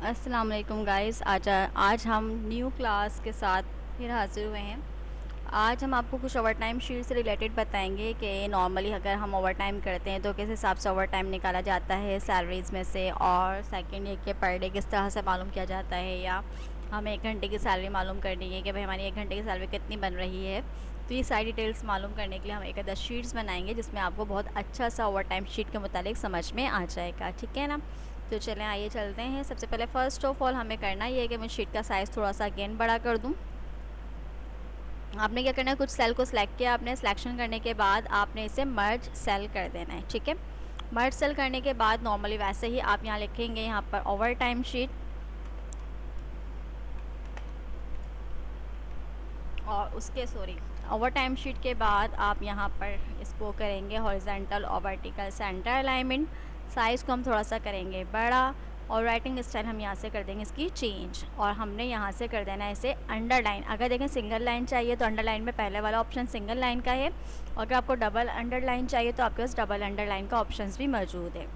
अस्सलाम वालेकुम गाइस। आज हम न्यू क्लास के साथ फिर हाज़िर हुए हैं। आज हम आपको कुछ ओवर टाइम शीट से रिलेटेड बताएंगे कि नॉर्मली अगर हम ओवर टाइम करते हैं तो किस हिसाब से ओवर टाइम निकाला जाता है सैलरीज़ में से, और सेकंड ये कि पर डे किस तरह से मालूम किया जाता है, या हमें 1 घंटे की सैलरी मालूम करनी है कि भाई हमारी 1 घंटे की सैलरी कितनी बन रही है। तो ये सारी डिटेल्स मालूम करने के लिए हम एक आधा शीट्स बनाएंगे जिसमें आपको बहुत अच्छा सा ओवर टाइम शीट के मुतालिक समझ में आ जाएगा। ठीक है ना। तो चलें आइए चलते हैं। सबसे पहले फ़र्स्ट ऑफ़ ऑल हमें करना ये है कि मैं शीट का साइज़ थोड़ा सा अगेन बड़ा कर दूँ। आपने क्या करना है, कुछ सेल को सिलेक्ट किया, आपने सिलेक्शन करने के बाद आपने इसे मर्ज सेल कर देना है। ठीक है। मर्ज सेल करने के बाद नॉर्मली वैसे ही आप यहाँ लिखेंगे यहाँ पर ओवर टाइम शीट, और उसके ओवर टाइम शीट के बाद आप यहाँ पर इसको करेंगे हॉरिजेंटल और वर्टिकल सेंटर अलाइनमेंट। साइज़ को हम थोड़ा सा करेंगे बड़ा, और राइटिंग स्टाइल हम यहाँ से कर देंगे इसकी चेंज, और हमने यहाँ से कर देना है इसे अंडरलाइन। अगर देखें सिंगल लाइन चाहिए तो अंडरलाइन में पहले वाला ऑप्शन सिंगल लाइन का है, और अगर आपको डबल अंडरलाइन चाहिए तो आपके पास डबल अंडरलाइन का ऑप्शन भी मौजूद है।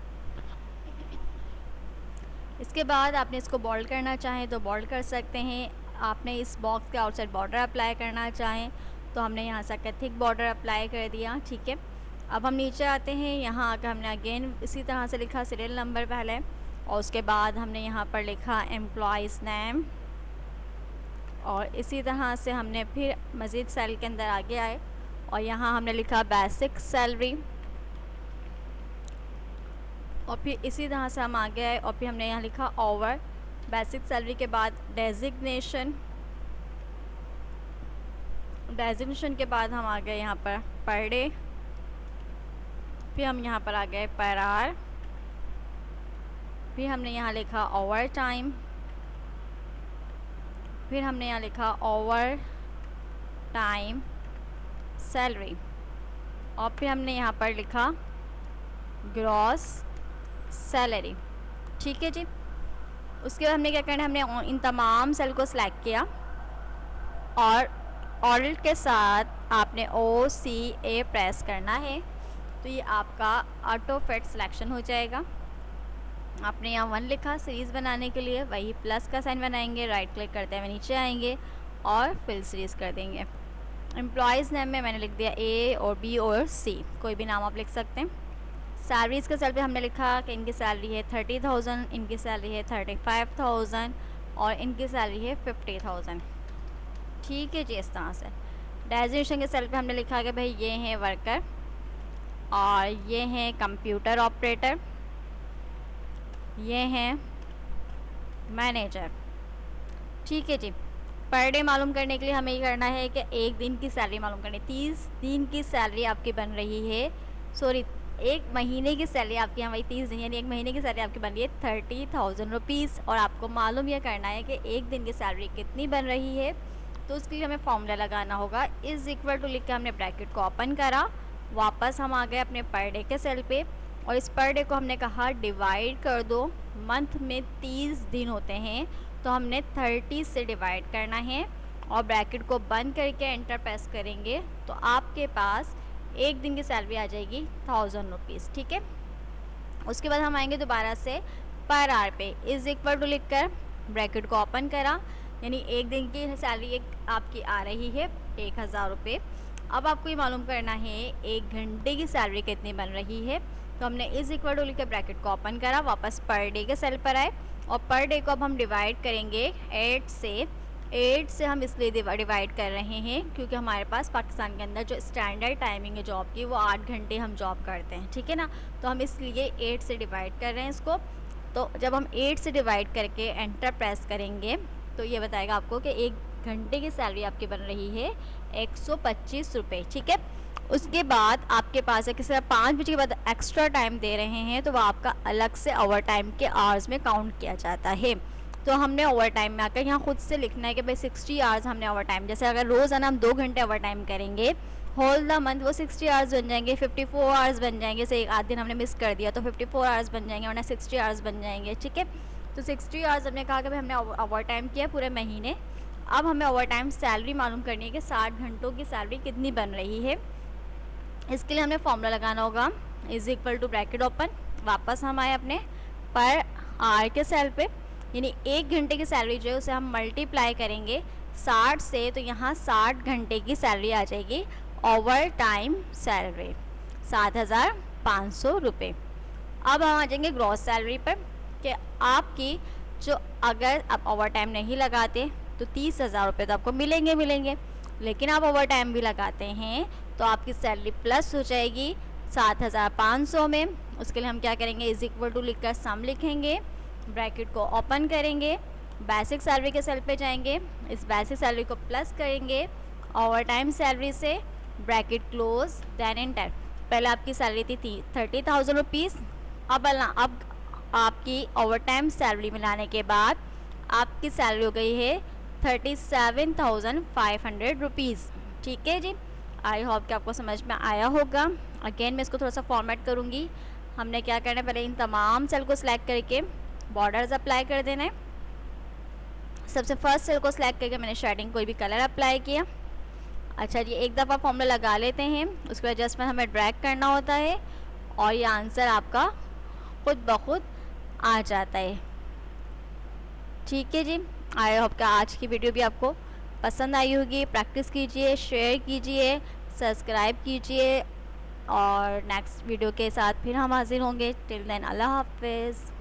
इसके बाद आपने इसको बोल्ड करना चाहें तो बोल्ड कर सकते हैं। आपने इस बॉक्स के आउटसाइड बॉर्डर अप्लाई करना चाहें तो हमने यहाँ से थिक बॉर्डर अप्लाई कर दिया। ठीक है। अब हम नीचे आते हैं, यहाँ आकर हमने अगेन इसी तरह से लिखा सीरियल नंबर पहले, और उसके बाद हमने यहाँ पर लिखा एम्प्लॉइज़ नेम, और इसी तरह से हमने फिर मज़ीद सेल के अंदर आगे आए और यहाँ हमने लिखा बेसिक सैलरी, और फिर इसी तरह से हम आगे आए और फिर हमने यहाँ लिखा ओवर। बेसिक सैलरी के बाद डेजिग्नेशन के बाद हम आ गए यहाँ पर डे, फिर हम यहाँ पर आ गए पर आवर, फिर हमने यहाँ लिखा ओवर टाइम, फिर हमने यहाँ लिखा ओवर टाइम सैलरी, और फिर हमने यहाँ पर लिखा ग्रॉस सैलरी। ठीक है जी। उसके बाद हमने क्या करना है, हमने इन तमाम सेल को सिलेक्ट किया और ऑल्ट के साथ आपने OCA प्रेस करना है, तो ये आपका ऑटो फिट सिलेक्शन हो जाएगा। आपने यहाँ 1 लिखा सीरीज़ बनाने के लिए, वही प्लस का साइन बनाएंगे, राइट क्लिक करते हुए नीचे आएंगे और फिल सीरीज़ कर देंगे। एम्प्लॉइज़ नेम में मैंने लिख दिया A और B और C, कोई भी नाम आप लिख सकते हैं। सैलरीज़ के सेल पे हमने लिखा कि इनकी सैलरी है 30,000, इनकी सैलरी है 35,000 और इनकी सैलरी है 50,000। ठीक है जी। इस तरह से डेजिग्नेशन के सेल पे हमने लिखा कि भाई ये हैं वर्कर और ये हैं कंप्यूटर ऑपरेटर, ये हैं मैनेजर। ठीक है जी। पर डे मालूम करने के लिए हमें ये करना है कि एक दिन की सैलरी मालूम करनी। 30 दिन की सैलरी आपकी बन रही है, सॉरी 1 महीने की सैलरी आपकी, यहाँ वही 30 दिन यानी 1 महीने की सैलरी आपकी बन रही है 30,000 रुपीज़, और आपको मालूम यह करना है कि एक दिन की सैलरी कितनी बन रही है। तो उसके लिए हमें फॉर्मूला लगाना होगा। इज़ इक्वल टू लिख के हमने ब्रैकेट को ओपन करा, वापस हम आ गए अपने पर डे के सेल पे, और इस पर डे को हमने कहा डिवाइड कर दो। मंथ में 30 दिन होते हैं तो हमने 30 से डिवाइड करना है, और ब्रैकेट को बंद करके एंटर प्रेस करेंगे तो आपके पास एक दिन की सैलरी आ जाएगी 1000 रुपीज़। ठीक है। उसके बाद हम आएंगे दोबारा से पर आवर पे, इज़ इक्वल टू लिख कर ब्रैकेट को ओपन करा, यानी एक दिन की सैलरी एक आपकी आ रही है 1000 रुपये। अब आपको ये मालूम करना है 1 घंटे की सैलरी कितनी बन रही है, तो हमने इज़ इक्वल टू लिख कर ब्रैकेट को ओपन करा, वापस पर डे के सेल पर आए, और पर डे को अब हम डिवाइड करेंगे 8 से। 8 से हम इसलिए डिवाइड कर रहे हैं क्योंकि हमारे पास पाकिस्तान के अंदर जो स्टैंडर्ड टाइमिंग है जॉब की वो 8 घंटे हम जॉब करते हैं। ठीक है ना। तो हम इसलिए 8 से डिवाइड कर रहे हैं इसको। तो जब हम 8 से डिवाइड करके एंटर प्रेस करेंगे तो ये बताएगा आपको कि 1 घंटे की सैलरी आपकी बन रही है 125 रुपये। ठीक है। उसके बाद आपके पास है किसी तरह 5 बजे के बाद एक्स्ट्रा टाइम दे रहे हैं तो वह आपका अलग से ओवर टाइम के आवर्स में काउंट किया जाता है। तो हमने ओवर टाइम में आकर यहाँ खुद से लिखना है कि भाई 60 आवर्स हमने ओवर टाइम, जैसे अगर रोज़ाना हम 2 घंटे ओवर टाइम करेंगे होल द मंथ वो 60 आवर्स बन जाएंगे, 54 आवर्स बन जाएंगे। जैसे एक आध दिन हमने मिस कर दिया तो 54 आवर्स बन जाएंगे, वरना 60 आवर्स बन जाएंगे। ठीक है। तो 60 आवर्स हमने कहा कि भाई हमने ओवर टाइम किया पूरे महीने। अब हमें ओवर टाइम सैलरी मालूम करनी है कि 60 घंटों की सैलरी कितनी बन रही है। इसके लिए हमें फॉर्मूला लगाना होगा, is equal to bracket open, वापस हम आए अपने पर आर के सेल पे, यानी 1 घंटे की सैलरी जो है उसे हम मल्टीप्लाई करेंगे 60 से, तो यहाँ 60 घंटे की सैलरी आ जाएगी ओवर टाइम सैलरी 7,500 रुपये। अब हम आ जाएंगे ग्रॉस सैलरी पर कि आपकी जो, अगर आप ओवर टाइम नहीं लगाते तो 30,000 रुपये तो आपको मिलेंगे, लेकिन आप ओवर टाइम भी लगाते हैं तो आपकी सैलरी प्लस हो जाएगी 7,500 में। उसके लिए हम क्या करेंगे, इज इक्वल टू लिखकर सम लिखेंगे, ब्रैकेट को ओपन करेंगे, बेसिक सैलरी के सेल पे जाएंगे, इस बेसिक सैलरी को प्लस करेंगे ओवर टाइम सैलरी से, ब्रैकेट क्लोज, देन एंटर। पहले आपकी सैलरी थी 30,000 रुपीज़, अब आपकी ओवर टाइम सैलरी मिलाने के बाद आपकी सैलरी हो गई है 37,500 रुपीज़। ठीक है जी, आई होप कि आपको समझ में आया होगा। अगेन मैं इसको थोड़ा सा फॉर्मेट करूँगी। हमने क्या करना है, पहले इन तमाम सेल को सिलेक्ट करके बॉर्डर्स अप्लाई कर देना है। सबसे फर्स्ट सेल को सिलेक्ट करके मैंने शेडिंग कोई भी कलर अप्लाई किया। अच्छा जी, एक दफ़ा फॉर्मूला लगा लेते हैं, उसके बाद एडजस्टमेंट हमें ड्रैग करना होता है और ये आंसर आपका खुद ब खुद आ जाता है। ठीक है जी, आई होप कि आज की वीडियो भी आपको पसंद आई होगी। प्रैक्टिस कीजिए, शेयर कीजिए, सब्सक्राइब कीजिए और नेक्स्ट वीडियो के साथ फिर हम हाजिर होंगे। टिल देन अल्लाह हाफिज़।